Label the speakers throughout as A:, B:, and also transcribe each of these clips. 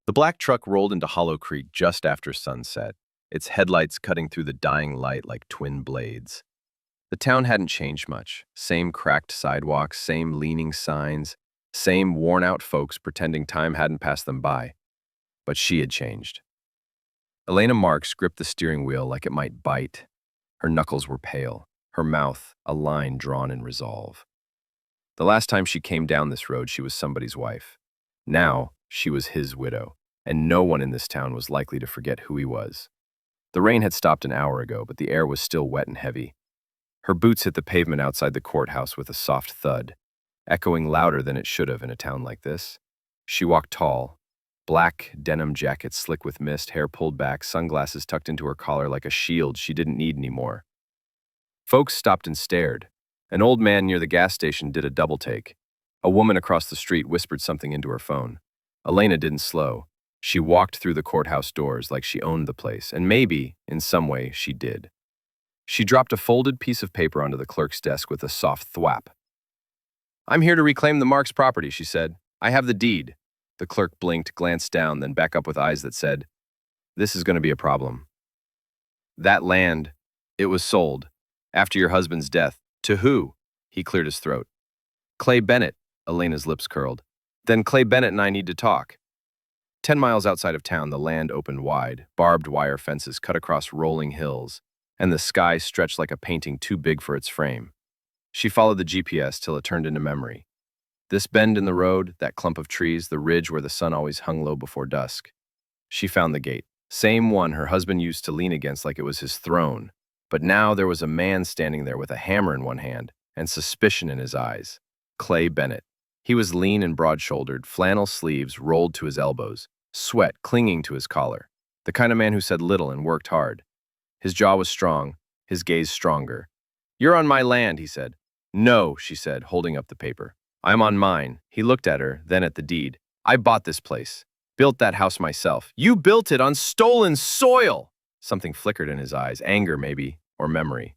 A: The black truck rolled into Hollow Creek just after sunset, its headlights cutting through the dying light like twin blades. The town hadn't changed much. Same cracked sidewalks, same leaning signs, same worn-out folks pretending time hadn't passed them by. But she had changed. Elena Marks gripped the steering wheel like it might bite. Her knuckles were pale, her mouth a line drawn in resolve. The last time she came down this road, she was somebody's wife. Now, she was his widow, and no one in this town was likely to forget who he was. The rain had stopped an hour ago, but the air was still wet and heavy. Her boots hit the pavement outside the courthouse with a soft thud, echoing louder than it should have in a town like this. She walked tall, black denim jacket slick with mist, hair pulled back, sunglasses tucked into her collar like a shield she didn't need anymore. Folks stopped and stared. An old man near the gas station did a double take. A woman across the street whispered something into her phone. Elena didn't slow. She walked through the courthouse doors like she owned the place, and maybe, in some way, she did. She dropped a folded piece of paper onto the clerk's desk with a soft thwap. "I'm here to reclaim the Marks property," she said. "I have the deed." The clerk blinked, glanced down, then back up with eyes that said, "This is going to be a problem." "That land, it was sold. After your husband's death. To who?" He cleared his throat. "Clay Bennett." Elena's lips curled. "Then Clay Bennett and I need to talk." 10 miles outside of town, the land opened wide, barbed wire fences cut across rolling hills, and the sky stretched like a painting too big for its frame. She followed the GPS till it turned into memory. This bend in the road, that clump of trees, the ridge where the sun always hung low before dusk. She found the gate, same one her husband used to lean against like it was his throne. But now there was a man standing there with a hammer in one hand and suspicion in his eyes. Clay Bennett. He was lean and broad-shouldered, flannel sleeves rolled to his elbows, sweat clinging to his collar. The kind of man who said little and worked hard. His jaw was strong, his gaze stronger. "You're on my land," he said. "No," she said, holding up the paper. "I'm on mine." He looked at her, then at the deed. "I bought this place. Built that house myself." "You built it on stolen soil!" Something flickered in his eyes, anger maybe, or memory.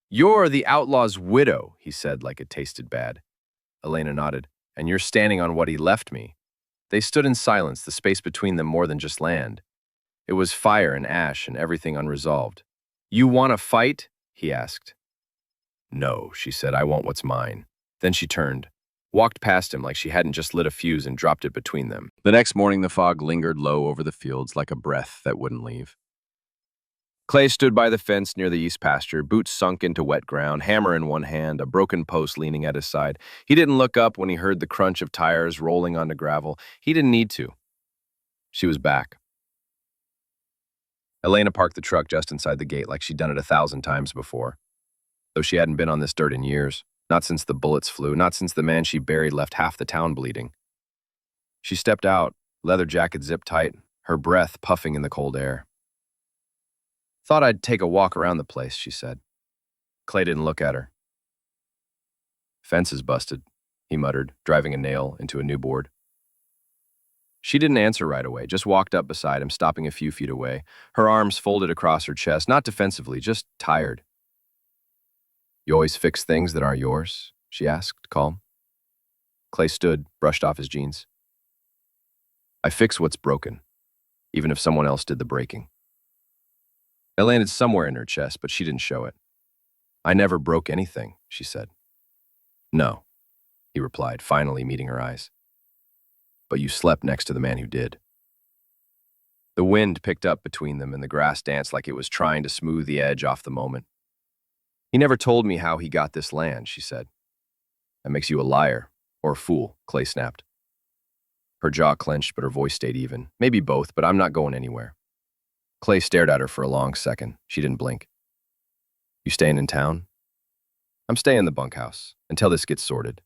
A: "You're the outlaw's widow," he said like it tasted bad. Elena nodded. "And you're standing on what he left me." They stood in silence, the space between them more than just land. It was fire and ash and everything unresolved. "You want to fight?" he asked. "No," she said, "I want what's mine." Then she turned, walked past him like she hadn't just lit a fuse and dropped it between them. The next morning, the fog lingered low over the fields like a breath that wouldn't leave. Clay stood by the fence near the east pasture, boots sunk into wet ground, hammer in one hand, a broken post leaning at his side. He didn't look up when he heard the crunch of tires rolling onto gravel. He didn't need to. She was back. Elena parked the truck just inside the gate like she'd done it 1,000 times before. Though she hadn't been on this dirt in years, not since the bullets flew, not since the man she buried left half the town bleeding. She stepped out, leather jacket zipped tight, her breath puffing in the cold air. "Thought I'd take a walk around the place," she said. Clay didn't look at her. "Fence is busted," he muttered, driving a nail into a new board. She didn't answer right away, just walked up beside him, stopping a few feet away, her arms folded across her chest, not defensively, just tired. "You always fix things that aren't yours?" she asked, calm. Clay stood, brushed off his jeans. "I fix what's broken, even if someone else did the breaking." It landed somewhere in her chest, but she didn't show it. "I never broke anything," she said. "No," he replied, finally meeting her eyes. "But you slept next to the man who did." The wind picked up between them, and the grass danced like it was trying to smooth the edge off the moment. "He never told me how he got this land," she said. "That makes you a liar, or a fool," Clay snapped. Her jaw clenched, but her voice stayed even. "Maybe both, but I'm not going anywhere." Clay stared at her for a long second. She didn't blink. "You staying in town?" "I'm staying in the bunkhouse, until this gets sorted."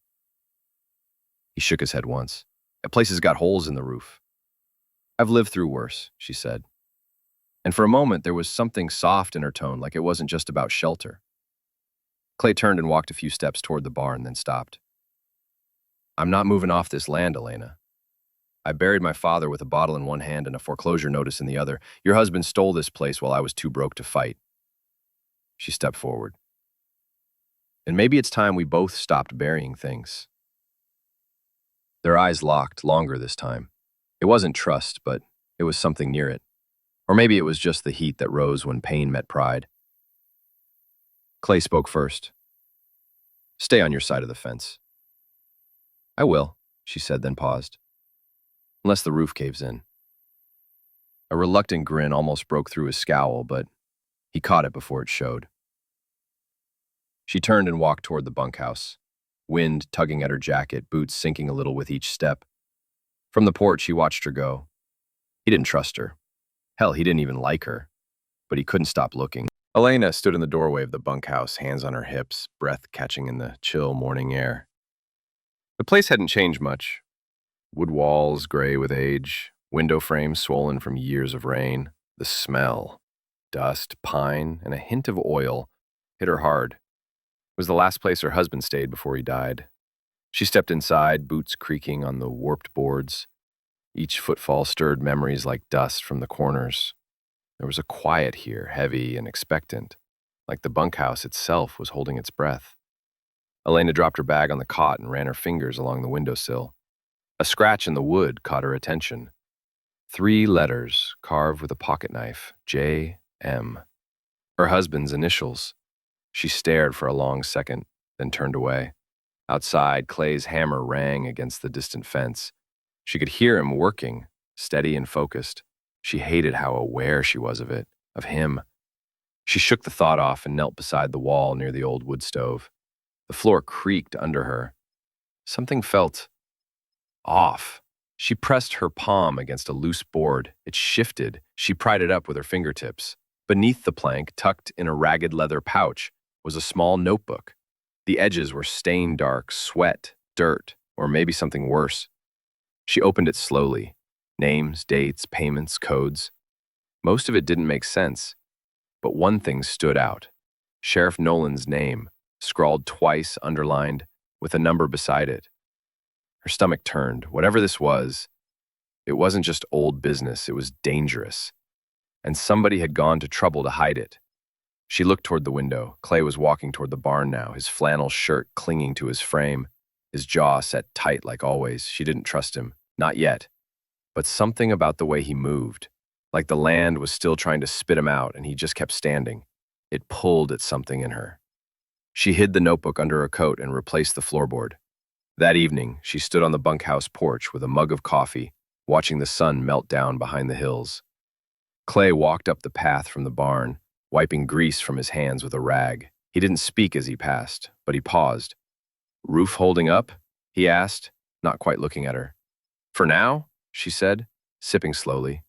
A: He shook his head once. "That place has got holes in the roof." "I've lived through worse," she said. And for a moment, there was something soft in her tone, like it wasn't just about shelter. Clay turned and walked a few steps toward the barn, then stopped. "I'm not moving off this land, Elena. I buried my father with a bottle in one hand and a foreclosure notice in the other. Your husband stole this place while I was too broke to fight." She stepped forward. "And maybe it's time we both stopped burying things." Their eyes locked, longer this time. It wasn't trust, but it was something near it. Or maybe it was just the heat that rose when pain met pride. Clay spoke first. Stay on your side of the fence. I will, she said, then paused. Unless the roof caves in. A reluctant grin almost broke through his scowl, but he caught it before it showed. She turned and walked toward the bunkhouse, wind tugging at her jacket, boots sinking a little with each step. From the porch, he watched her go. He didn't trust her. Hell, he didn't even like her, but he couldn't stop looking. Elena stood in the doorway of the bunkhouse, hands on her hips, breath catching in the chill morning air. The place hadn't changed much. Wood walls gray with age, window frames swollen from years of rain. The smell, dust, pine, and a hint of oil hit her hard. It was the last place her husband stayed before he died. She stepped inside, boots creaking on the warped boards. Each footfall stirred memories like dust from the corners. There was a quiet here, heavy and expectant, like the bunkhouse itself was holding its breath. Elena dropped her bag on the cot and ran her fingers along the windowsill. A scratch in the wood caught her attention. 3 letters carved with a pocket knife, J.M. Her husband's initials. She stared for a long second, then turned away. Outside, Clay's hammer rang against the distant fence. She could hear him working, steady and focused. She hated how aware she was of it, of him. She shook the thought off and knelt beside the wall near the old wood stove. The floor creaked under her. Something felt off. She pressed her palm against a loose board. It shifted. She pried it up with her fingertips. Beneath the plank, tucked in a ragged leather pouch, was a small notebook. The edges were stained dark, sweat, dirt, or maybe something worse. She opened it slowly. Names, dates, payments, codes. Most of it didn't make sense, but one thing stood out. Sheriff Nolan's name, scrawled twice, underlined, with a number beside it. Her stomach turned. Whatever this was, it wasn't just old business, it was dangerous. And somebody had gone to trouble to hide it. She looked toward the window. Clay was walking toward the barn now, his flannel shirt clinging to his frame, his jaw set tight like always. She didn't trust him. Not yet. But something about the way he moved, like the land was still trying to spit him out and he just kept standing. It pulled at something in her. She hid the notebook under her coat and replaced the floorboard. That evening, she stood on the bunkhouse porch with a mug of coffee, watching the sun melt down behind the hills. Clay walked up the path from the barn, wiping grease from his hands with a rag. He didn't speak as he passed, but he paused. Roof holding up? He asked, not quite looking at her. For now, she said, sipping slowly.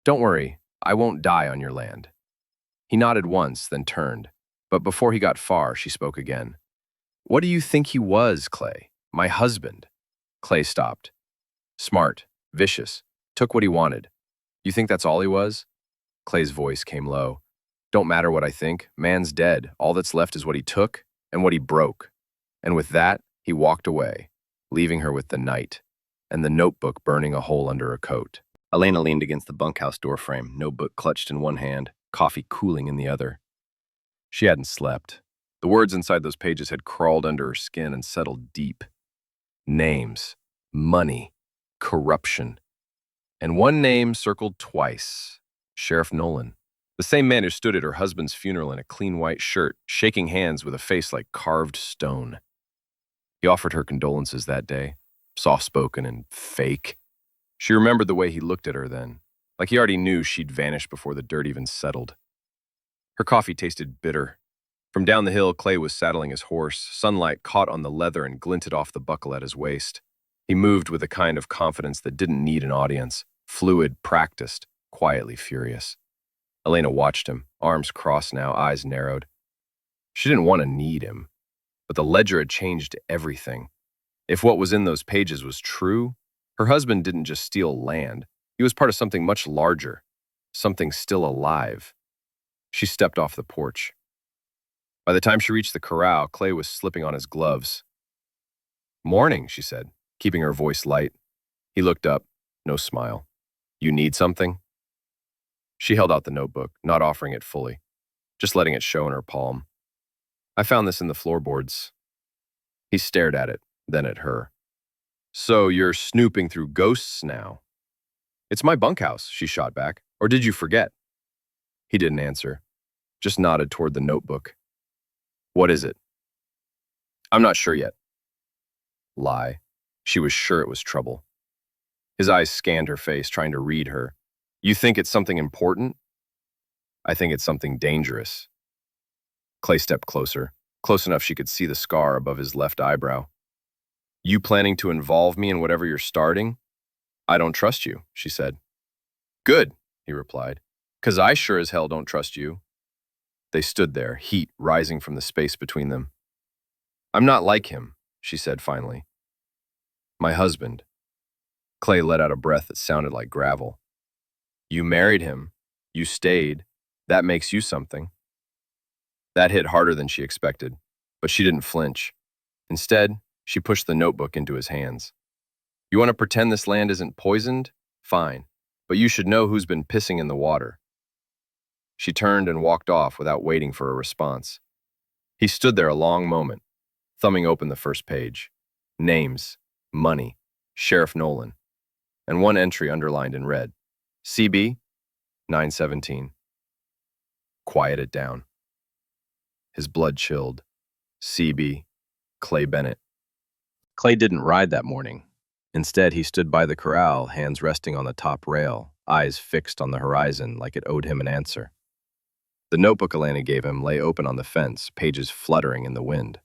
A: Don't worry, I won't die on your land. He nodded once, then turned. But before he got far, she spoke again. What do you think he was, Clay? My husband. Clay stopped. Smart, vicious, took what he wanted. You think that's all he was? Clay's voice came low. Don't matter what I think, man's dead. All that's left is what he took and what he broke. And with that, he walked away, leaving her with the night and the notebook burning a hole under her coat. Elena leaned against the bunkhouse doorframe, notebook clutched in one hand, coffee cooling in the other. She hadn't slept. The words inside those pages had crawled under her skin and settled deep. Names, money, corruption. And one name circled twice, Sheriff Nolan. The same man who stood at her husband's funeral in a clean white shirt, shaking hands with a face like carved stone. He offered her condolences that day, soft-spoken and fake. She remembered the way he looked at her then, like he already knew she'd vanished before the dirt even settled. Her coffee tasted bitter. From down the hill, Clay was saddling his horse. Sunlight caught on the leather and glinted off the buckle at his waist. He moved with a kind of confidence that didn't need an audience, fluid, practiced, quietly furious. Elena watched him, arms crossed now, eyes narrowed. She didn't want to need him, but the ledger had changed everything. If what was in those pages was true, her husband didn't just steal land. He was part of something much larger, something still alive. She stepped off the porch. By the time she reached the corral, Clay was slipping on his gloves. Morning, she said, keeping her voice light. He looked up, no smile. You need something? She held out the notebook, not offering it fully, just letting it show in her palm. I found this in the floorboards. He stared at it, then at her. So you're snooping through ghosts now? It's my bunkhouse, she shot back. Or did you forget? He didn't answer, just nodded toward the notebook. What is it? I'm not sure yet. Lie. She was sure it was trouble. His eyes scanned her face, trying to read her. You think it's something important? I think it's something dangerous. Clay stepped closer, close enough she could see the scar above his left eyebrow. You planning to involve me in whatever you're starting? I don't trust you, she said. Good, he replied, 'cause I sure as hell don't trust you. They stood there, heat rising from the space between them. I'm not like him, she said finally. My husband. Clay let out a breath that sounded like gravel. You married him. You stayed. That makes you something. That hit harder than she expected, but she didn't flinch. Instead, she pushed the notebook into his hands. You want to pretend this land isn't poisoned? Fine, but you should know who's been pissing in the water. She turned and walked off without waiting for a response. He stood there a long moment, thumbing open the first page. Names, money, Sheriff Nolan, and one entry underlined in red. CB, 917. Quiet it down. His blood chilled. CB, Clay Bennett. Clay didn't ride that morning. Instead, he stood by the corral, hands resting on the top rail, eyes fixed on the horizon like it owed him an answer. The notebook Elena gave him lay open on the fence, pages fluttering in the wind.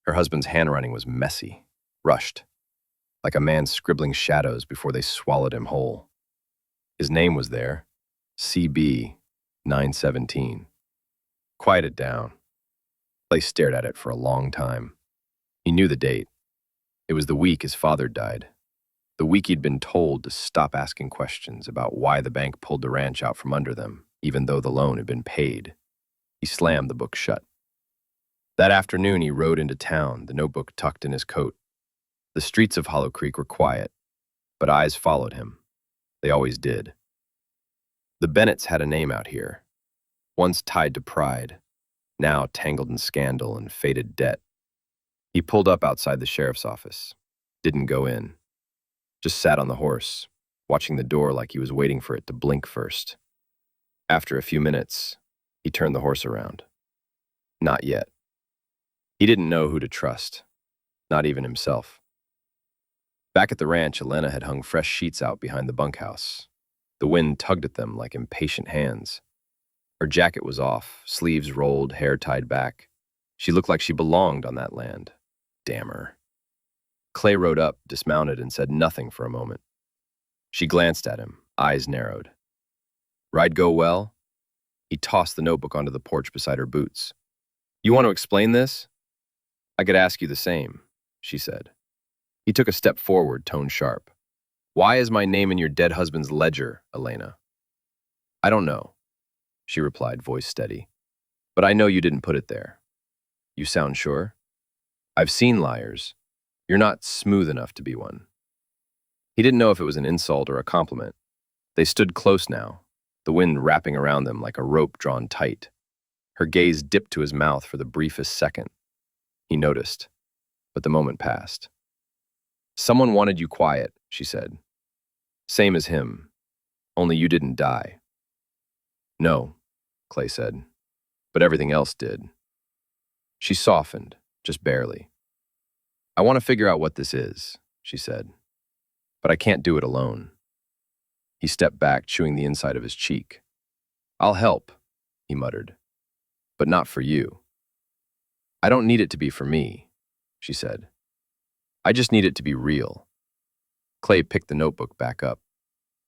A: Her husband's handwriting was messy, rushed, like a man scribbling shadows before they swallowed him whole. His name was there, CB 917. Quiet it down. Clay stared at it for a long time. He knew the date. It was the week his father died. The week he'd been told to stop asking questions about why the bank pulled the ranch out from under them, even though the loan had been paid. He slammed the book shut. That afternoon, he rode into town, the notebook tucked in his coat. The streets of Hollow Creek were quiet, but eyes followed him. They always did. The Bennetts had a name out here, once tied to pride, now tangled in scandal and faded debt. He pulled up outside the sheriff's office, didn't go in, just sat on the horse, watching the door like he was waiting for it to blink first. After a few minutes, he turned the horse around. Not yet. He didn't know who to trust, not even himself. Back at the ranch, Elena had hung fresh sheets out behind the bunkhouse. The wind tugged at them like impatient hands. Her jacket was off, sleeves rolled, hair tied back. She looked like she belonged on that land. Damn her. Clay rode up, dismounted, and said nothing for a moment. She glanced at him, eyes narrowed. Ride go well? He tossed the notebook onto the porch beside her boots. You want to explain this? I could ask you the same, she said. He took a step forward, tone sharp. Why is my name in your dead husband's ledger, Elena? I don't know, she replied, voice steady. But I know you didn't put it there. You sound sure? I've seen liars. You're not smooth enough to be one. He didn't know if it was an insult or a compliment. They stood close now, the wind wrapping around them like a rope drawn tight. Her gaze dipped to his mouth for the briefest second. He noticed, but the moment passed. Someone wanted you quiet, she said. Same as him, only you didn't die. No, Clay said, but everything else did. She softened, just barely. I want to figure out what this is, she said, but I can't do it alone. He stepped back, chewing the inside of his cheek. I'll help, he muttered, but not for you. I don't need it to be for me, she said. I just need it to be real. Clay picked the notebook back up.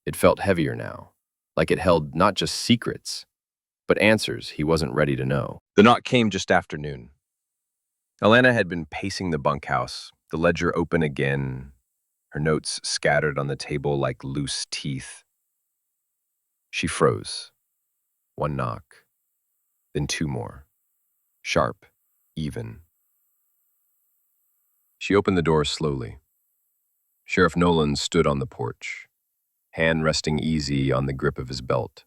A: It felt heavier now, like it held not just secrets, but answers he wasn't ready to know. The knock came just after noon. Elena had been pacing the bunkhouse, the ledger open again, her notes scattered on the table like loose teeth. She froze. One knock, then two more. Sharp, even. She opened the door slowly. Sheriff Nolan stood on the porch, hand resting easy on the grip of his belt.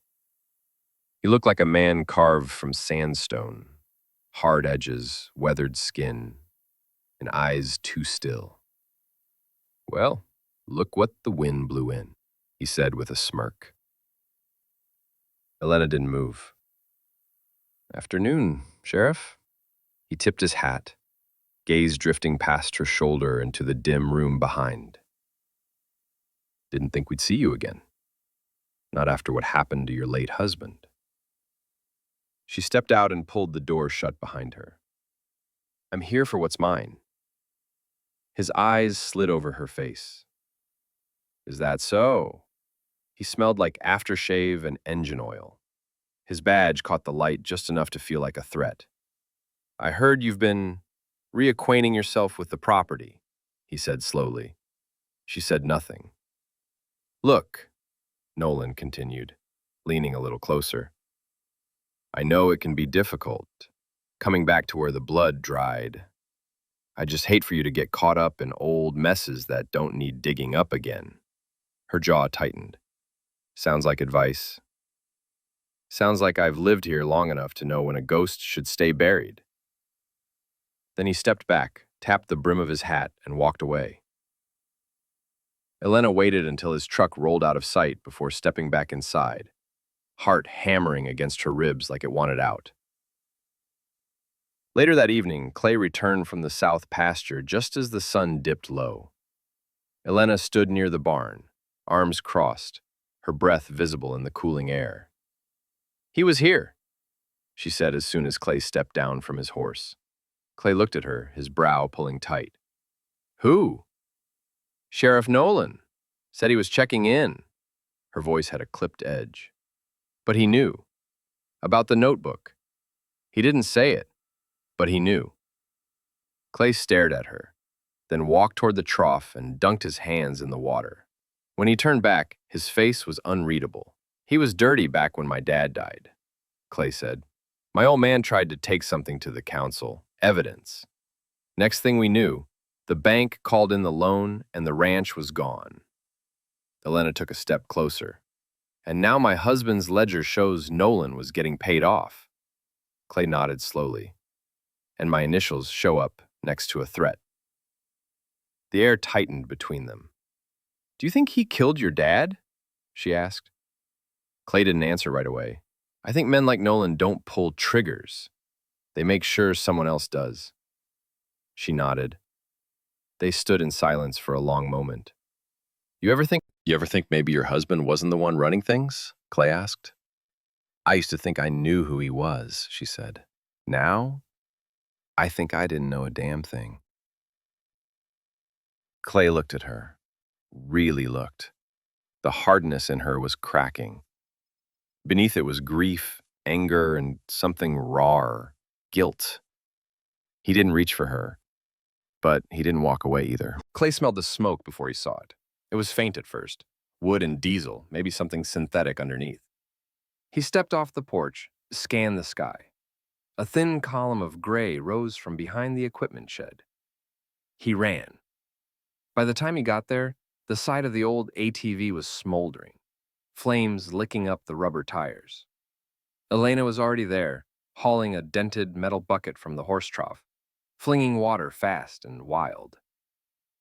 A: He looked like a man carved from sandstone, hard edges, weathered skin, and eyes too still. Well, look what the wind blew in. he said with a smirk. Elena didn't move. Afternoon, Sheriff. He tipped his hat, gaze drifting past her shoulder into the dim room behind. Didn't think we'd see you again. Not after what happened to your late husband. She stepped out and pulled the door shut behind her. I'm here for what's mine. His eyes slid over her face. Is that so? He smelled like aftershave and engine oil. His badge caught the light just enough to feel like a threat. I heard you've been reacquainting yourself with the property, he said slowly. She said nothing. Look, Nolan continued, leaning a little closer. I know it can be difficult, coming back to where the blood dried. I just hate for you to get caught up in old messes that don't need digging up again. Her jaw tightened. Sounds like advice. Sounds like I've lived here long enough to know when a ghost should stay buried. Then he stepped back, tapped the brim of his hat, and walked away. Elena waited until his truck rolled out of sight before stepping back inside, heart hammering against her ribs like it wanted out. Later that evening, Clay returned from the south pasture just as the sun dipped low. Elena stood near the barn, arms crossed, her breath visible in the cooling air. He was here, she said as soon as Clay stepped down from his horse. Clay looked at her, his brow pulling tight. Who? Sheriff Nolan. Said he was checking in. Her voice had a clipped edge. But he knew. About the notebook. He didn't say it, but he knew. Clay stared at her, then walked toward the trough and dunked his hands in the water. When he turned back, his face was unreadable. He was dirty back when my dad died, Clay said. My old man tried to take something to the council, evidence. Next thing we knew, the bank called in the loan and the ranch was gone. Elena took a step closer. And now my husband's ledger shows Nolan was getting paid off. Clay nodded slowly. And my initials show up next to a threat. The air tightened between them. Do you think he killed your dad? She asked. Clay didn't answer right away. I think men like Nolan don't pull triggers. They make sure someone else does. She nodded. They stood in silence for a long moment. You ever think maybe your husband wasn't the one running things? Clay asked. I used to think I knew who he was, she said. Now, I think I didn't know a damn thing. Clay looked at her. Really looked. The hardness in her was cracking. Beneath it was grief, anger, and something rawer, guilt. He didn't reach for her, but he didn't walk away either. Clay smelled the smoke before he saw it. It was faint at first. Wood and diesel, maybe something synthetic underneath. He stepped off the porch, scanned the sky. A thin column of gray rose from behind the equipment shed. He ran. By the time he got there, the side of the old ATV was smoldering, flames licking up the rubber tires. Elena was already there, hauling a dented metal bucket from the horse trough, flinging water fast and wild.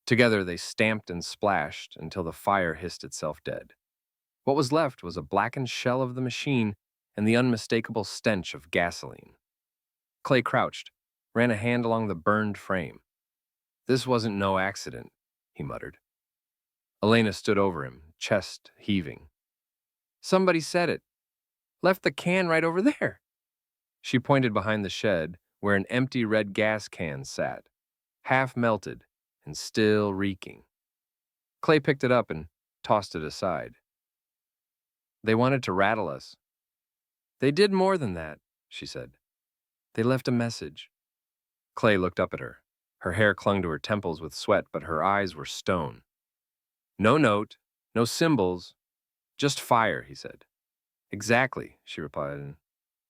A: Together they stamped and splashed until the fire hissed itself dead. What was left was a blackened shell of the machine and the unmistakable stench of gasoline. Clay crouched, ran a hand along the burned frame. This wasn't no accident, he muttered. Elena stood over him, chest heaving. Somebody said it. Left the can right over there. She pointed behind the shed where an empty red gas can sat, half melted and still reeking. Clay picked it up and tossed it aside. They wanted to rattle us. They did more than that, she said. They left a message. Clay looked up at her. Her hair clung to her temples with sweat, but her eyes were stone. No note, no symbols, just fire, he said. Exactly, she replied.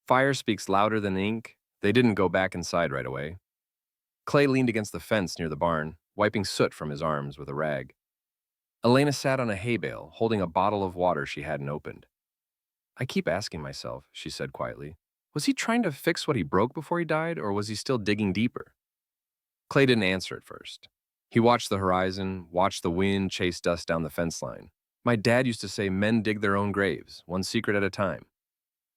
A: Fire speaks louder than ink. They didn't go back inside right away. Clay leaned against the fence near the barn, wiping soot from his arms with a rag. Elena sat on a hay bale, holding a bottle of water she hadn't opened. I keep asking myself, she said quietly, was he trying to fix what he broke before he died, or was he still digging deeper? Clay didn't answer at first. He watched the horizon, watched the wind chase dust down the fence line. My dad used to say men dig their own graves, one secret at a time.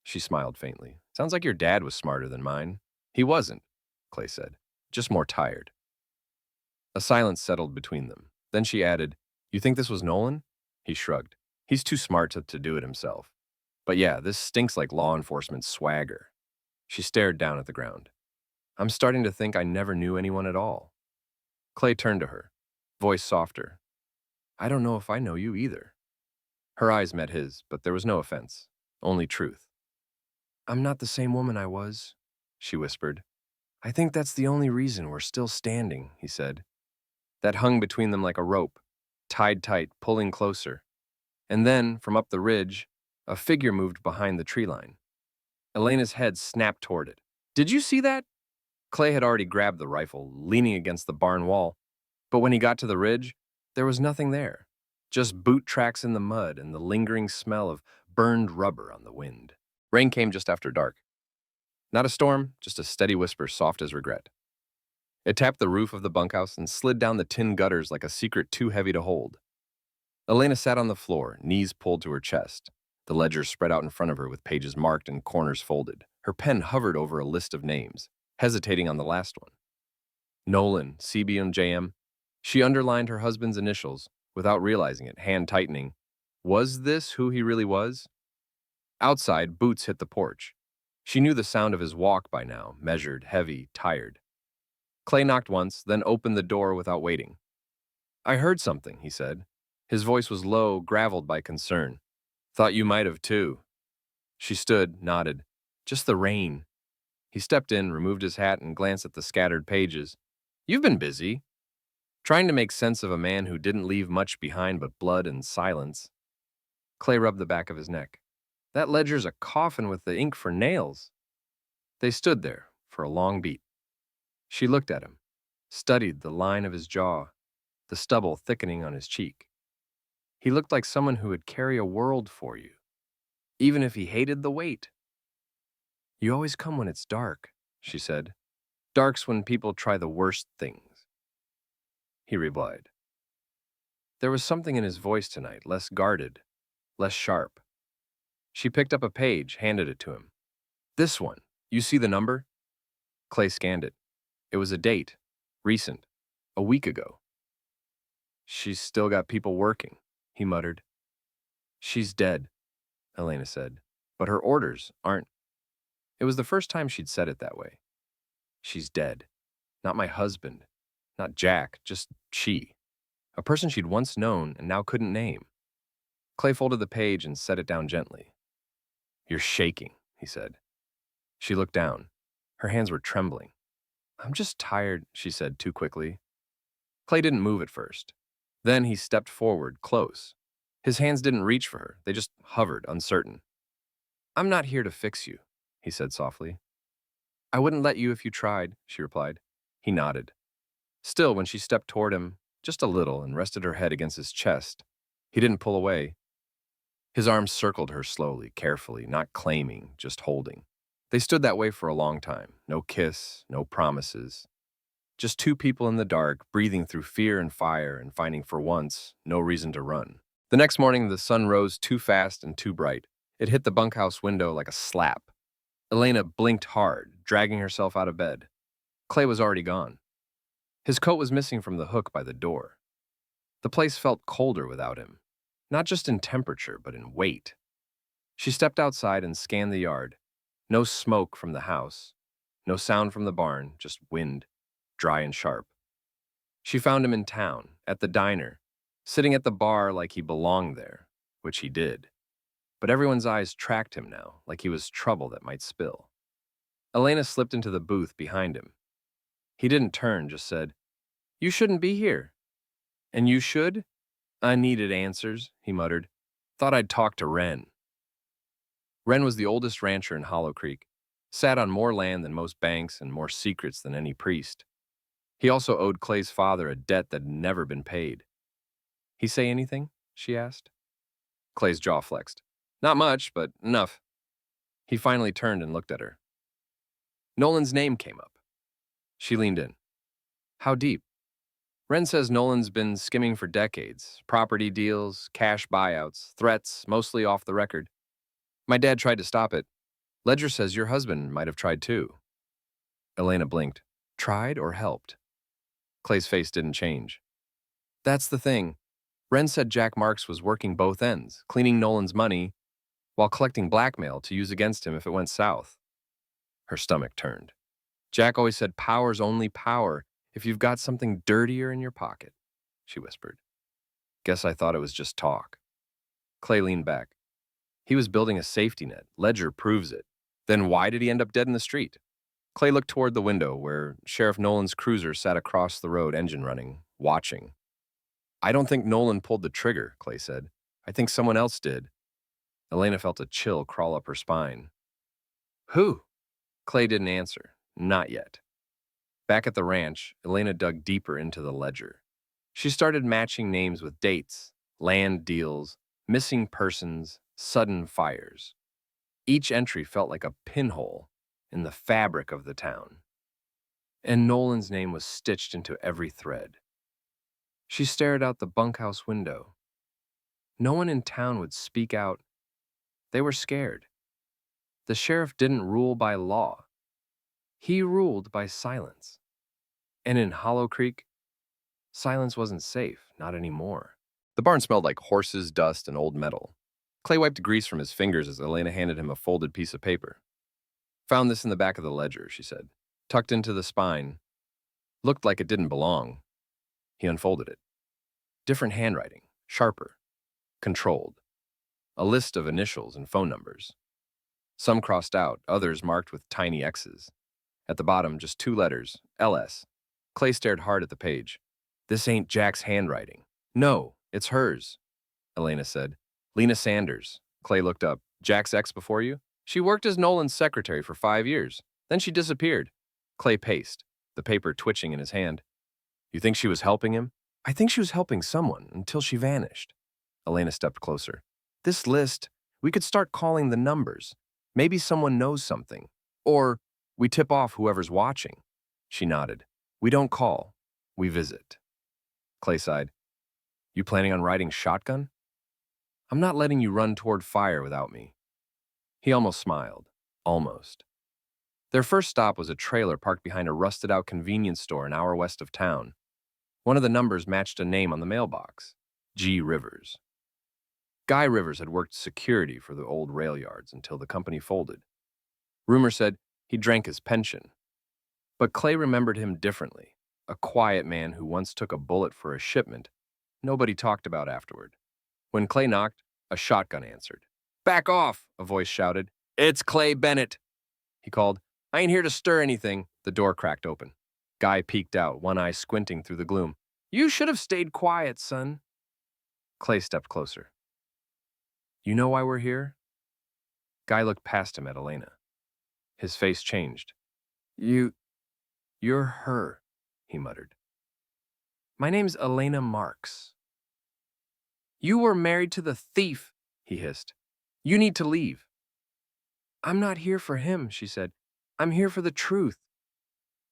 A: She smiled faintly. Sounds like your dad was smarter than mine. He wasn't, Clay said. Just more tired. A silence settled between them. Then she added, You think this was Nolan? He shrugged. He's too smart to do it himself. But yeah, this stinks like law enforcement swagger. She stared down at the ground. I'm starting to think I never knew anyone at all. Clay turned to her, voice softer. I don't know if I know you either. Her eyes met his, but there was no offense, only truth. I'm not the same woman I was, she whispered. I think that's the only reason we're still standing, he said. That hung between them like a rope, tied tight, pulling closer. And then, from up the ridge, a figure moved behind the tree line. Elena's head snapped toward it. Did you see that? Clay had already grabbed the rifle, leaning against the barn wall. But when he got to the ridge, there was nothing there. Just boot tracks in the mud and the lingering smell of burned rubber on the wind. Rain came just after dark. Not a storm, just a steady whisper soft as regret. It tapped the roof of the bunkhouse and slid down the tin gutters like a secret too heavy to hold. Elena sat on the floor, knees pulled to her chest. The ledger spread out in front of her with pages marked and corners folded. Her pen hovered over a list of names, hesitating on the last one. Nolan, CB and JM. She underlined her husband's initials, without realizing it, hand tightening. Was this who he really was? Outside, boots hit the porch. She knew the sound of his walk by now, measured, heavy, tired. Clay knocked once, then opened the door without waiting. I heard something, he said. His voice was low, graveled by concern. Thought you might have, too. She stood, nodded. Just the rain. He stepped in, removed his hat, and glanced at the scattered pages. You've been busy. Trying to make sense of a man who didn't leave much behind but blood and silence. Clay rubbed the back of his neck. That ledger's a coffin with the ink for nails. They stood there for a long beat. She looked at him, studied the line of his jaw, the stubble thickening on his cheek. He looked like someone who would carry a world for you, even if he hated the weight. You always come when it's dark, she said. Dark's when people try the worst things. He replied. There was something in his voice tonight, less guarded, less sharp. She picked up a page, handed it to him. This one. You see the number? Clay scanned it. It was a date. Recent. A week ago. She's still got people working, he muttered. She's dead, Elena said. But her orders aren't. It was the first time she'd said it that way. She's dead. Not my husband. Not Jack. Just she. A person she'd once known and now couldn't name. Clay folded the page and set it down gently. You're shaking, he said. She looked down. Her hands were trembling. I'm just tired, she said too quickly. Clay didn't move at first. Then he stepped forward, close. His hands didn't reach for her. They just hovered, uncertain. I'm not here to fix you, he said softly. I wouldn't let you if you tried, she replied. He nodded. Still, when she stepped toward him, just a little, and rested her head against his chest, he didn't pull away. His arms circled her slowly, carefully, not claiming, just holding. They stood that way for a long time. No kiss, no promises. Just two people in the dark, breathing through fear and fire and finding for once no reason to run. The next morning, the sun rose too fast and too bright. It hit the bunkhouse window like a slap. Elena blinked hard, dragging herself out of bed. Clay was already gone. His coat was missing from the hook by the door. The place felt colder without him, not just in temperature, but in weight. She stepped outside and scanned the yard. No smoke from the house, no sound from the barn, just wind, dry and sharp. She found him in town, at the diner, sitting at the bar like he belonged there, which he did. But everyone's eyes tracked him now, like he was trouble that might spill. Elena slipped into the booth behind him. He didn't turn, just said, You shouldn't be here. And you should? I needed answers, he muttered. Thought I'd talk to Wren. Wren was the oldest rancher in Hollow Creek, sat on more land than most banks and more secrets than any priest. He also owed Clay's father a debt that had never been paid. He say anything? She asked. Clay's jaw flexed. Not much, but enough. He finally turned and looked at her. Nolan's name came up. She leaned in. How deep? Ren says Nolan's been skimming for decades. Property deals, cash buyouts, threats, mostly off the record. My dad tried to stop it. Ledger says your husband might have tried too. Elena blinked. Tried or helped? Clay's face didn't change. That's the thing. Ren said Jack Marks was working both ends, cleaning Nolan's money while collecting blackmail to use against him if it went south. Her stomach turned. Jack always said power's only power if you've got something dirtier in your pocket, she whispered. Guess I thought it was just talk. Clay leaned back. He was building a safety net. Ledger proves it. Then why did he end up dead in the street? Clay looked toward the window where Sheriff Nolan's cruiser sat across the road, engine running, watching. I don't think Nolan pulled the trigger, Clay said. I think someone else did. Elena felt a chill crawl up her spine. Who? Clay didn't answer. Not yet. Back at the ranch, Elena dug deeper into the ledger. She started matching names with dates, land deals, missing persons, sudden fires. Each entry felt like a pinhole in the fabric of the town. And Nolan's name was stitched into every thread. She stared out the bunkhouse window. No one in town would speak out. They were scared. The sheriff didn't rule by law. He ruled by silence. And in Hollow Creek, silence wasn't safe, not anymore. The barn smelled like horses, dust, and old metal. Clay wiped grease from his fingers as Elena handed him a folded piece of paper. Found this in the back of the ledger, she said. Tucked into the spine. Looked like it didn't belong. He unfolded it. Different handwriting, sharper, controlled. A list of initials and phone numbers. Some crossed out, others marked with tiny X's. At the bottom, just 2 letters, LS. Clay stared hard at the page. This ain't Jack's handwriting. No, it's hers, Elena said. Lena Sanders. Clay looked up. Jack's ex before you? She worked as Nolan's secretary for 5 years. Then she disappeared. Clay paced, the paper twitching in his hand. You think she was helping him? I think she was helping someone until she vanished. Elena stepped closer. This list, we could start calling the numbers. Maybe someone knows something. Or we tip off whoever's watching. She nodded. We don't call. We visit. Clay sighed. You planning on riding shotgun? I'm not letting you run toward fire without me. He almost smiled. Almost. Their first stop was a trailer parked behind a rusted-out convenience store an hour west of town. One of the numbers matched a name on the mailbox. G. Rivers. Guy Rivers had worked security for the old rail yards until the company folded. Rumor said he drank his pension. But Clay remembered him differently. A quiet man who once took a bullet for a shipment nobody talked about afterward. When Clay knocked, a shotgun answered. Back off, a voice shouted. It's Clay Bennett, he called. I ain't here to stir anything. The door cracked open. Guy peeked out, one eye squinting through the gloom. You should have stayed quiet, son. Clay stepped closer. You know why we're here? Guy looked past him at Elena. His face changed. You're her, he muttered. My name's Elena Marks. You were married to the thief, he hissed. You need to leave. I'm not here for him, she said. I'm here for the truth.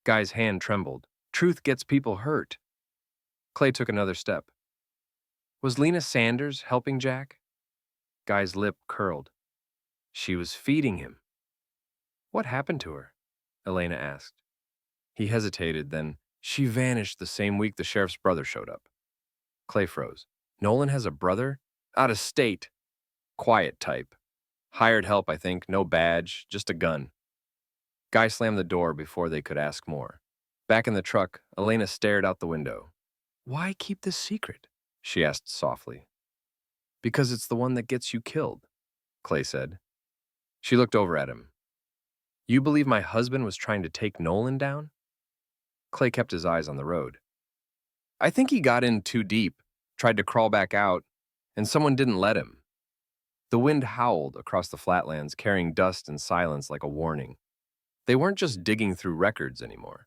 A: Guy's hand trembled. Truth gets people hurt. Clay took another step. Was Lena Sanders helping Jack? Guy's lip curled. She was feeding him. What happened to her? Elena asked. He hesitated, then she vanished the same week the sheriff's brother showed up. Clay froze. Nolan has a brother? Out of state. Quiet type. Hired help, I think. No badge, just a gun. Guy slammed the door before they could ask more. Back in the truck, Elena stared out the window. Why keep this secret? She asked softly. Because it's the one that gets you killed, Clay said. She looked over at him. You believe my husband was trying to take Nolan down? Clay kept his eyes on the road. I think he got in too deep, tried to crawl back out, and someone didn't let him. The wind howled across the flatlands, carrying dust and silence like a warning. They weren't just digging through records anymore.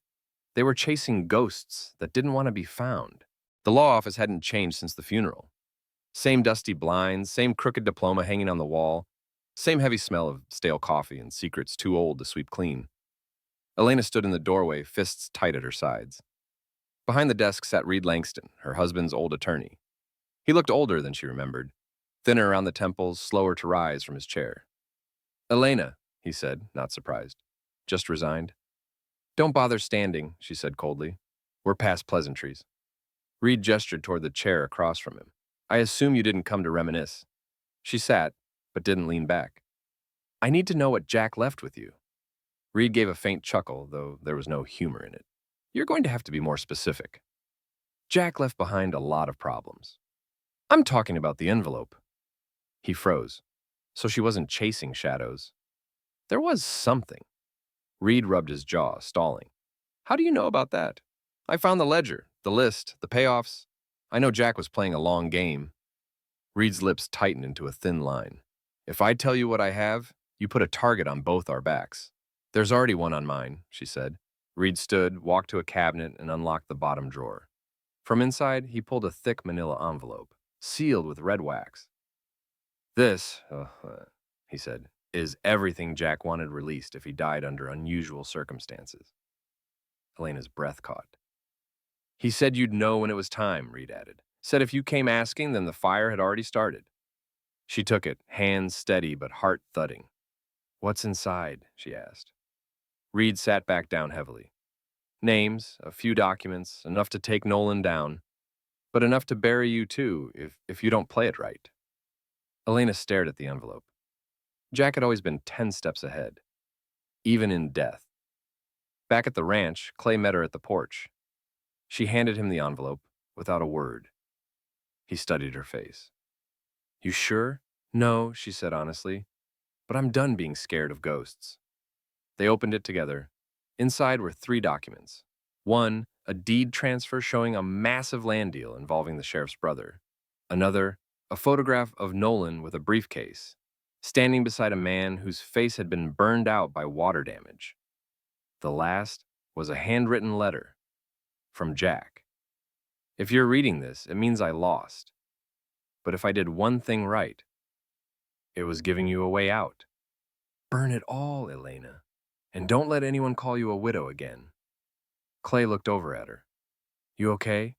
A: They were chasing ghosts that didn't want to be found. The law office hadn't changed since the funeral. Same dusty blinds, same crooked diploma hanging on the wall, same heavy smell of stale coffee and secrets too old to sweep clean. Elena stood in the doorway, fists tight at her sides. Behind the desk sat Reed Langston, her husband's old attorney. He looked older than she remembered, thinner around the temples, slower to rise from his chair. "Elena," he said, not surprised. "Just resigned?" "Don't bother standing," she said coldly. "We're past pleasantries." Reed gestured toward the chair across from him. "I assume you didn't come to reminisce." She sat, but didn't lean back. "I need to know what Jack left with you." Reed gave a faint chuckle, though there was no humor in it. "You're going to have to be more specific." "Jack left behind a lot of problems. I'm talking about the envelope." He froze. So she wasn't chasing shadows. There was something. Reed rubbed his jaw, stalling. "How do you know about that?" "I found the ledger, the list, the payoffs. I know Jack was playing a long game." Reed's lips tightened into a thin line. "If I tell you what I have, you put a target on both our backs." "There's already one on mine," she said. Reed stood, walked to a cabinet, and unlocked the bottom drawer. From inside, he pulled a thick manila envelope, sealed with red wax. "This," he said, "is everything Jack wanted released if he died under unusual circumstances." Elena's breath caught. "He said you'd know when it was time," Reed added. "Said if you came asking, then the fire had already started." She took it, hands steady but heart thudding. "What's inside?" she asked. Reed sat back down heavily. "Names, a few documents, enough to take Nolan down, but enough to bury you too if you don't play it right." Elena stared at the envelope. Jack had always been 10 steps ahead, even in death. Back at the ranch, Clay met her at the porch. She handed him the envelope without a word. He studied her face. "You sure?" "No," she said honestly, "but I'm done being scared of ghosts." They opened it together. Inside were 3 documents. One, a deed transfer showing a massive land deal involving the sheriff's brother. Another, a photograph of Nolan with a briefcase, standing beside a man whose face had been burned out by water damage. The last was a handwritten letter from Jack. "If you're reading this, it means I lost. But if I did one thing right, it was giving you a way out. Burn it all, Elena, and don't let anyone call you a widow again." Clay looked over at her. "You okay?"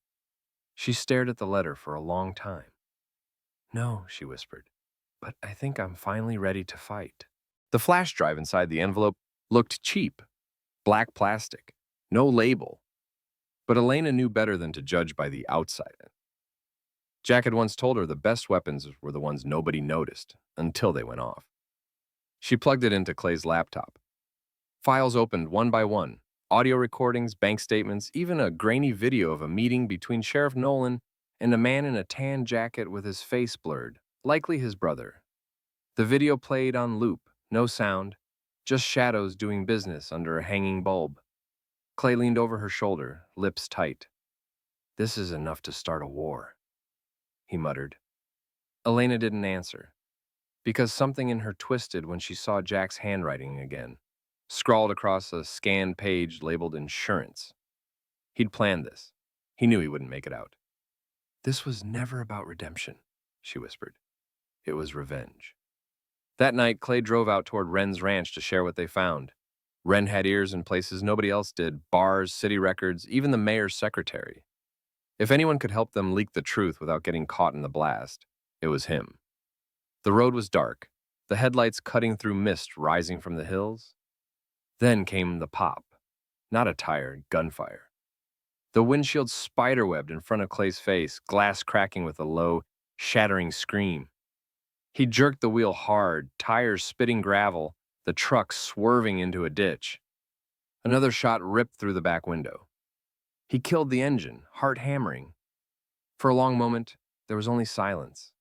A: She stared at the letter for a long time. "No," she whispered, "but I think I'm finally ready to fight." The flash drive inside the envelope looked cheap. Black plastic. No label. But Elena knew better than to judge by the outside. Jack had once told her the best weapons were the ones nobody noticed, until they went off. She plugged it into Clay's laptop. Files opened one by one. Audio recordings, bank statements, even a grainy video of a meeting between Sheriff Nolan and a man in a tan jacket with his face blurred, likely his brother. The video played on loop, no sound, just shadows doing business under a hanging bulb. Clay leaned over her shoulder, lips tight. "This is enough to start a war," he muttered. Elena didn't answer, because something in her twisted when she saw Jack's handwriting again, scrawled across a scanned page labeled insurance. He'd planned this. He knew he wouldn't make it out. "This was never about redemption," she whispered. "It was revenge." That night, Clay drove out toward Wren's ranch to share what they found. Wren had ears in places nobody else did, bars, city records, even the mayor's secretary. If anyone could help them leak the truth without getting caught in the blast, it was him. The road was dark, the headlights cutting through mist rising from the hills. Then came the pop. Not a tire, gunfire. The windshield spiderwebbed in front of Clay's face, glass cracking with a low, shattering scream. He jerked the wheel hard, tires spitting gravel, the truck swerving into a ditch. Another shot ripped through the back window. He killed the engine, heart hammering. For a long moment, there was only silence.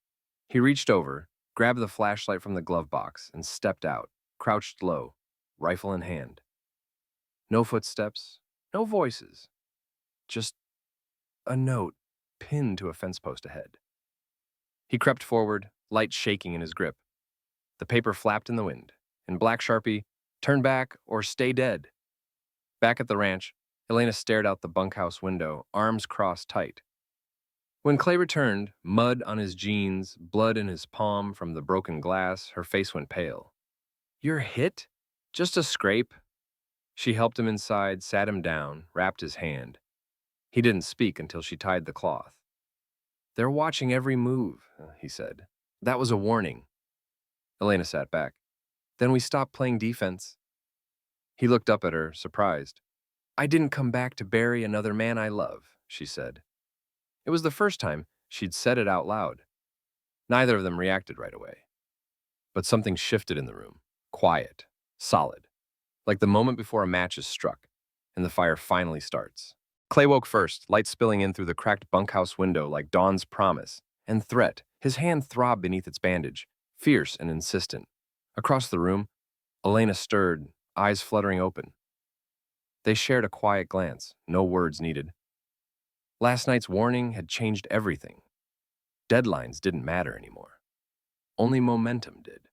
A: He reached over, grabbed the flashlight from the glove box, and stepped out, crouched low, rifle in hand. No footsteps, no voices. Just a note pinned to a fence post ahead. He crept forward, light shaking in his grip. The paper flapped in the wind. In black Sharpie, "Turn back or stay dead." Back at the ranch, Elena stared out the bunkhouse window, arms crossed tight. When Clay returned, mud on his jeans, blood in his palm from the broken glass, her face went pale. "You're hit? Just a scrape." She helped him inside, sat him down, wrapped his hand.
B: He didn't speak until she tied the cloth. "They're watching every move," he said. "That was a warning." Elena sat back. "Then we stopped playing defense." He looked up at her, surprised. "I didn't come back to bury another man I love," she said. It was the first time she'd said it out loud. Neither of them reacted right away. But something shifted in the room. Quiet. Solid. Like the moment before a match is struck, and the fire finally starts. Clay woke first, light spilling in through the cracked bunkhouse window like dawn's promise and threat. His hand throbbed beneath its bandage, fierce and insistent. Across the room, Elena stirred, eyes fluttering open. They shared a quiet glance, no words needed. Last night's warning had changed everything. Deadlines didn't matter anymore. Only momentum did.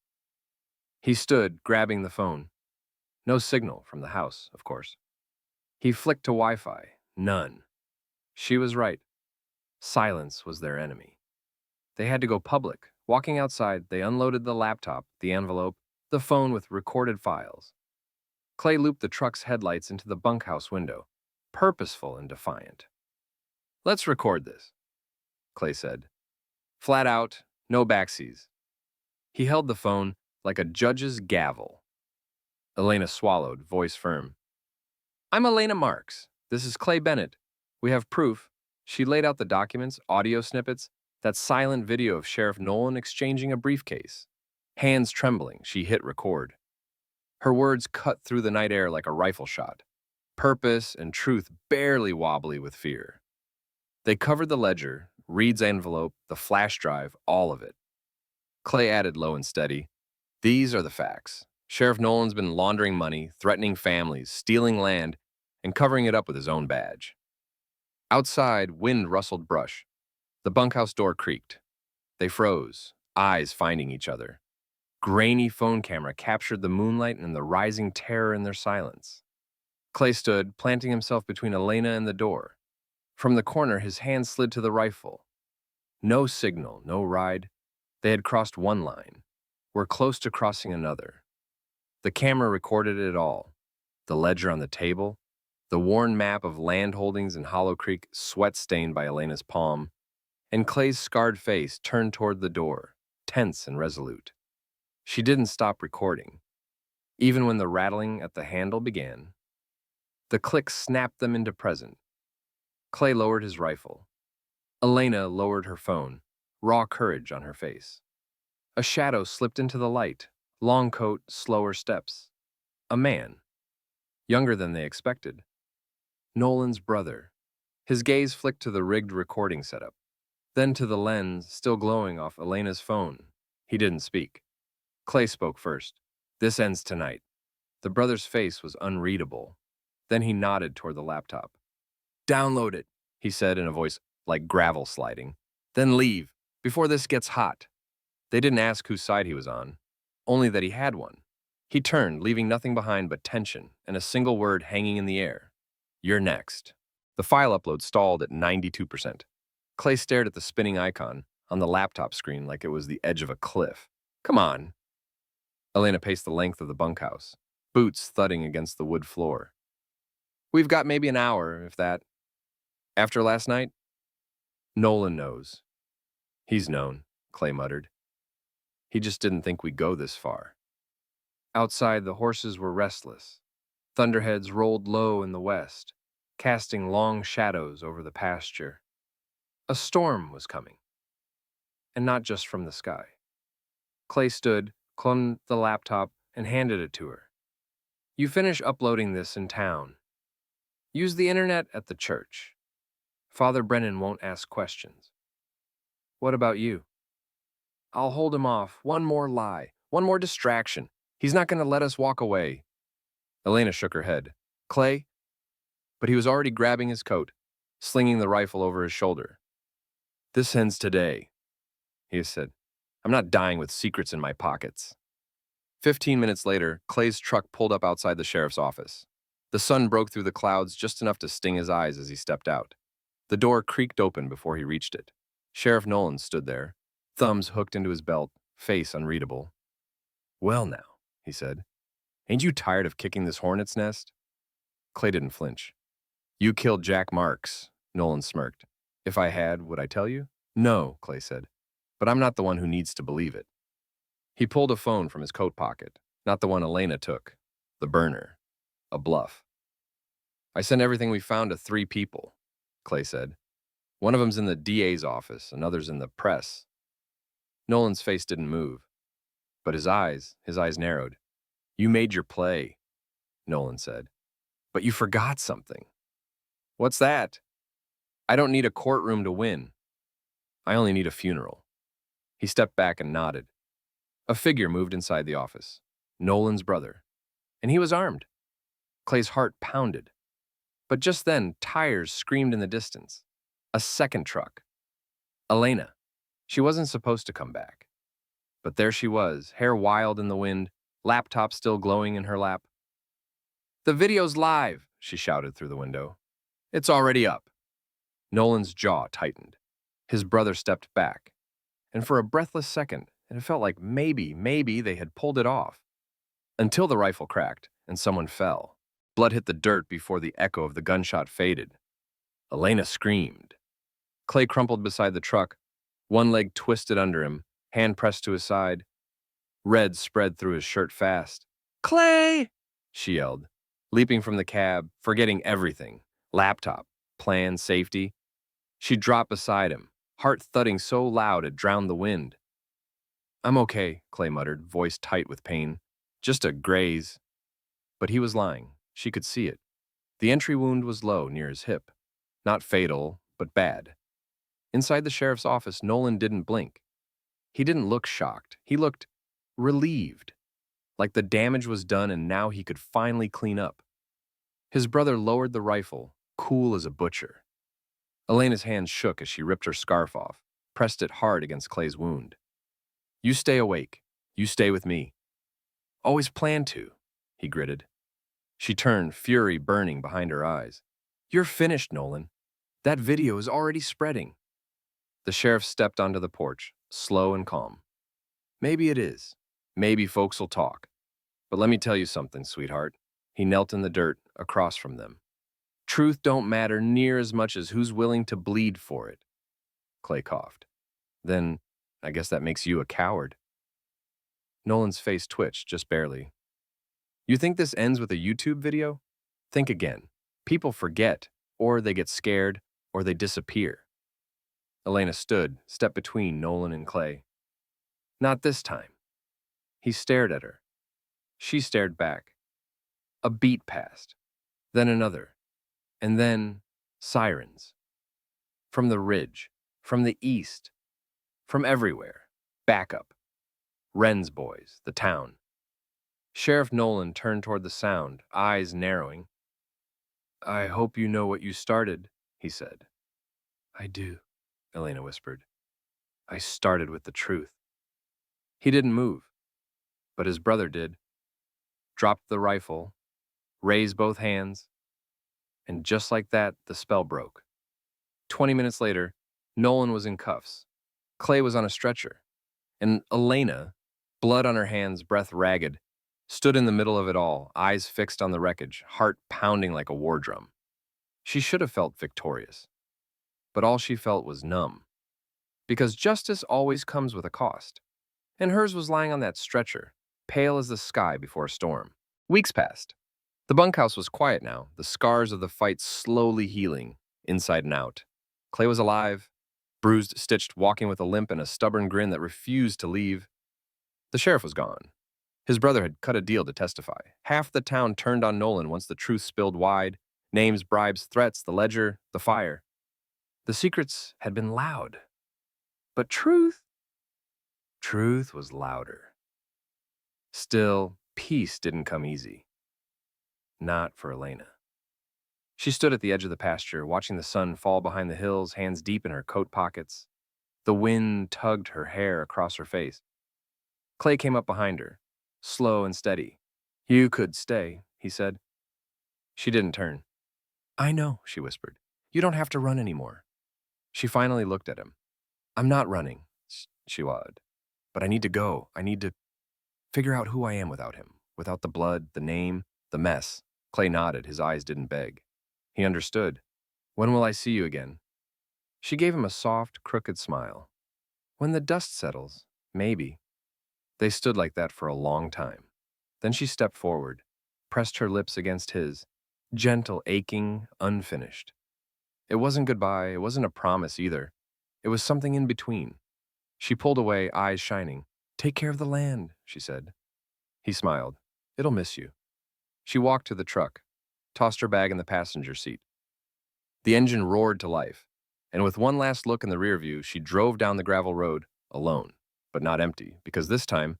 B: He stood, grabbing the phone. No signal from the house, of course. He flicked to Wi-Fi. None. She was right. Silence was their enemy. They had to go public. Walking outside, they unloaded the laptop, the envelope, the phone with recorded files. Clay looped the truck's headlights into the bunkhouse window, purposeful and defiant. "Let's record this," Clay said. Flat out, no backseas. He held the phone like a judge's gavel. Elena swallowed, voice firm. "I'm Elena Marks. This is Clay Bennett. We have proof." She laid out the documents, audio snippets, that silent video of Sheriff Nolan exchanging a briefcase. Hands trembling, she hit record. Her words cut through the night air like a rifle shot. Purpose and truth barely wobbly with fear. They covered the ledger, Reed's envelope, the flash drive, all of it. Clay added low and steady, "These are the facts. Sheriff Nolan's been laundering money, threatening families, stealing land, and covering it up with his own badge." Outside, wind rustled brush. The bunkhouse door creaked. They froze, eyes finding each other. Grainy phone camera captured the moonlight and the rising terror in their silence. Clay stood, planting himself between Elena and the door. From the corner, his hand slid to the rifle. No signal, no ride. They had crossed one line. Were close to crossing another. The camera recorded it all. The ledger on the table, the worn map of land holdings in Hollow Creek, sweat-stained by Elena's palm, and Clay's scarred face turned toward the door, tense and resolute. She didn't stop recording. Even when the rattling at the handle began, the click snapped them into present. Clay lowered his rifle. Elena lowered her phone, raw courage on her face. A shadow slipped into the light, long coat, slower steps. A man, younger than they expected. Nolan's brother. His gaze flicked to the rigged recording setup, then to the lens still glowing off Elena's phone. He didn't speak. Clay spoke first. "This ends tonight." The brother's face was unreadable. Then he nodded toward the laptop. "Download it," he said in a voice like gravel sliding. "Then leave, before this gets hot." They didn't ask whose side he was on, only that he had one. He turned, leaving nothing behind but tension and a single word hanging in the air. "You're next." The file upload stalled at 92%. Clay stared at the spinning icon on the laptop screen like it was the edge of a cliff. "Come on." Elena paced the length of the bunkhouse, boots thudding against the wood floor. "We've got maybe an hour, if that. After last night?" "Nolan knows." "He's known," Clay muttered. "He just didn't think we'd go this far." Outside, the horses were restless. Thunderheads rolled low in the west, casting long shadows over the pasture. A storm was coming, and not just from the sky. Clay stood, clung the laptop, and handed it to her. "You finish uploading this in town. Use the internet at the church. Father Brennan won't ask questions." "What about you?" "I'll hold him off. One more lie. One more distraction. He's not going to let us walk away." Elena shook her head. "Clay?" But he was already grabbing his coat, slinging the rifle over his shoulder. "This ends today," he said. "I'm not dying with secrets in my pockets." 15 minutes later, Clay's truck pulled up outside the sheriff's office. The sun broke through the clouds just enough to sting his eyes as he stepped out. The door creaked open before he reached it. Sheriff Nolan stood there, thumbs hooked into his belt, face unreadable. "Well now," he said, "ain't you tired of kicking this hornet's nest?" Clay didn't flinch. "You killed Jack Marks, Nolan smirked. If I had, would I tell you? No, Clay said. But I'm not the one who needs to believe it. He pulled a phone from his coat pocket, not the one Elena took. The burner. A bluff. I sent everything we found to 3 people, Clay said. One of them's in the DA's office, another's in the press. Nolan's face didn't move, but his eyes narrowed. You made your play, Nolan said. But you forgot something. What's that? I don't need a courtroom to win. I only need a funeral. He stepped back and nodded. A figure moved inside the office. Nolan's brother. And he was armed. Clay's heart pounded. But just then, tires screamed in the distance. A second truck. Elena. She wasn't supposed to come back. But there she was, hair wild in the wind, laptop still glowing in her lap. The video's live, she shouted through the window. It's already up. Nolan's jaw tightened. His brother stepped back. And for a breathless second, it felt like maybe they had pulled it off. Until the rifle cracked and someone fell. Blood hit the dirt before the echo of the gunshot faded. Elena screamed. Clay crumpled beside the truck, one leg twisted under him, hand pressed to his side. Red spread through his shirt fast. Clay! She yelled, leaping from the cab, forgetting everything. Laptop, plan, safety. She dropped beside him, heart thudding so loud it drowned the wind. I'm okay, Clay muttered, voice tight with pain. Just a graze. But he was lying. She could see it. The entry wound was low, near his hip. Not fatal, but bad. Inside the sheriff's office, Nolan didn't blink. He didn't look shocked. He looked relieved, like the damage was done and now he could finally clean up. His brother lowered the rifle, cool as a butcher. Elena's hands shook as she ripped her scarf off, pressed it hard against Clay's wound. You stay awake. You stay with me. Always planned to, he gritted. She turned, fury burning behind her eyes. You're finished, Nolan. That video is already spreading. The sheriff stepped onto the porch, slow and calm. Maybe it is. Maybe folks will talk. But let me tell you something, sweetheart. He knelt in the dirt across from them. Truth don't matter near as much as who's willing to bleed for it. Clay coughed. Then, I guess that makes you a coward. Nolan's face twitched, just barely. You think this ends with a YouTube video? Think again. People forget, or they get scared, or they disappear. Elena stood, stepped between Nolan and Clay. Not this time. He stared at her. She stared back. A beat passed, then another, and then sirens. From the ridge, from the east, from everywhere. Backup. Wren's boys, the town. Sheriff Nolan turned toward the sound, eyes narrowing. I hope you know what you started, he said. I do, Elena whispered. I started with the truth. He didn't move, but his brother did. Dropped the rifle, raised both hands, and just like that, the spell broke. 20 minutes later, Nolan was in cuffs. Clay was on a stretcher, and Elena, blood on her hands, breath ragged, stood in the middle of it all, eyes fixed on the wreckage, heart pounding like a war drum. She should have felt victorious, but all she felt was numb. Because justice always comes with a cost, and hers was lying on that stretcher, pale as the sky before a storm. Weeks passed. The bunkhouse was quiet now, the scars of the fight slowly healing, inside and out. Clay was alive, bruised, stitched, walking with a limp and a stubborn grin that refused to leave. The sheriff was gone. His brother had cut a deal to testify. Half the town turned on Nolan once the truth spilled wide. Names, bribes, threats, the ledger, the fire. The secrets had been loud. But truth was louder. Still, peace didn't come easy. Not for Elena. She stood at the edge of the pasture, watching the sun fall behind the hills, hands deep in her coat pockets. The wind tugged her hair across her face. Clay came up behind her, slow and steady. You could stay, he said. She didn't turn. I know, she whispered. You don't have to run anymore. She finally looked at him. I'm not running, she wailed. But I need to go. I need to figure out who I am without him, without the blood, the name, the mess. Clay nodded. His eyes didn't beg. He understood. When will I see you again? She gave him a soft, crooked smile. When the dust settles, maybe. They stood like that for a long time. Then she stepped forward, pressed her lips against his, gentle, aching, unfinished. It wasn't goodbye, it wasn't a promise either. It was something in between. She pulled away, eyes shining. Take care of the land, she said. He smiled. It'll miss you. She walked to the truck, tossed her bag in the passenger seat. The engine roared to life, and with one last look in the rear view, she drove down the gravel road, alone, but not empty, because this time,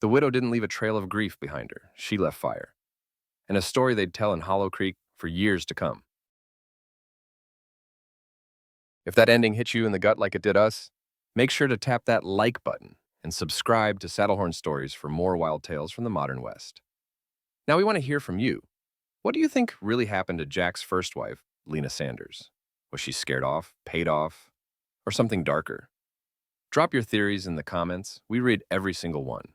B: the widow didn't leave a trail of grief behind her. She left fire, and a story they'd tell in Hollow Creek for years to come. If that ending hit you in the gut like it did us, make sure to tap that like button and subscribe to Saddlehorn Stories for more wild tales from the modern West. Now we want to hear from you. What do you think really happened to Jack's first wife, Lena Sanders? Was she scared off, paid off, or something darker? Drop your theories in the comments. We read every single one.